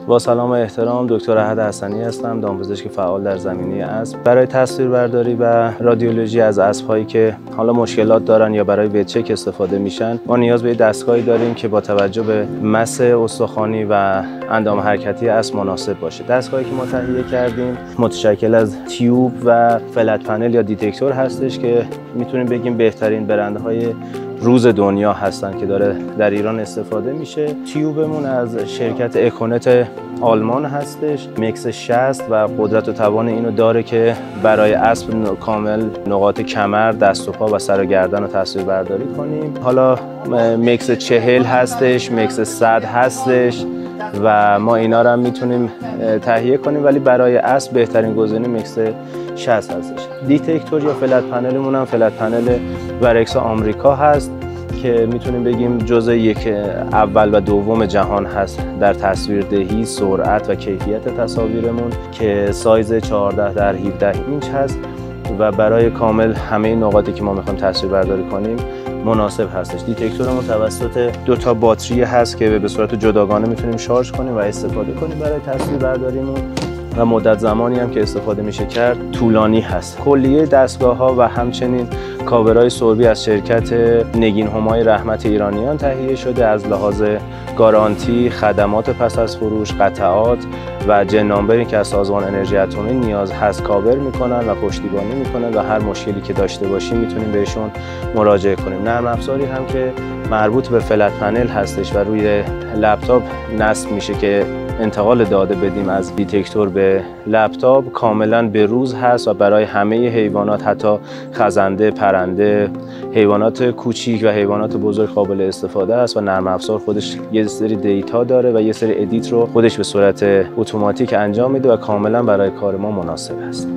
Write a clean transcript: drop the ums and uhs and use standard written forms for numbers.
با سلام و احترام، دکتر احد حسنی هستم، دامپزشک فعال در زمینه اسب. برای تصویربرداری و رادیولوژی از اسب‌هایی که حالا مشکلات دارن یا برای ویدچک استفاده میشن، ما نیاز به دستگاهی داریم که با توجه به مس استخوانی و اندام حرکتی اسب مناسب باشه. دستگاهی که ما تهیه کردیم متشکل از تیوب و فلت پنل یا دیتکتور هستش که میتونیم بگیم بهترین برندهای روز دنیا هستن که داره در ایران استفاده میشه. تیوبمون از شرکت اکونت آلمان هستش، مکس 60 و قدرت و توان اینو داره که برای اسب کامل نقاط کمر، دست و پا و سر و گردن رو تصویر برداری کنیم. حالا مکس 40 هستش، مکس 100 هستش و ما اینا رو هم میتونیم تهیه کنیم، ولی برای اسب بهترین گزینه مکس 60 هستش. دیتکتور یا فلت پنلمون هم فلت پنل ورکسا آمریکا هست که میتونیم بگیم جزء یک اول و دوم جهان هست در تصویردهی، سرعت و کیفیت تصاویرمون که سایز 14 در 17 اینچ هست و برای کامل همه نقاطی که ما میخوایم تصویر برداری کنیم مناسب هستش. دیتکتورمون توسط 2 تا باتری هست که به صورت جداگانه میتونیم شارژ کنیم و استفاده کنیم برای تصویر برداریمون و مدت زمانی هم که استفاده میشه کرد طولانی هست. کلیه دستگاه‌ها و همچنین کاورهای سربی از شرکت نگین همای رحمت ایرانیان تهیه شده. از لحاظ گارانتی، خدمات پس از فروش، قطعات و جنامبری که از سازمان انرژی اتمی نیاز هست کاور میکنن و پشتیبانی میکنن و هر مشکلی که داشته باشیم میتونیم بهشون مراجعه کنیم. نرم افزاری هم که مربوط به فلت پنل هستش و روی لپتاپ نصب میشه که انتقال داده بدیم از دیتکتور به لپتاپ، کاملا به روز هست و برای همه حیوانات، حتی خزنده، پرنده، حیوانات کوچیک و حیوانات بزرگ قابل استفاده است و نرم افزار خودش یه سری دیتا داره و یه سری ادیت رو خودش به صورت اتوماتیک انجام میده و کاملا برای کار ما مناسب است.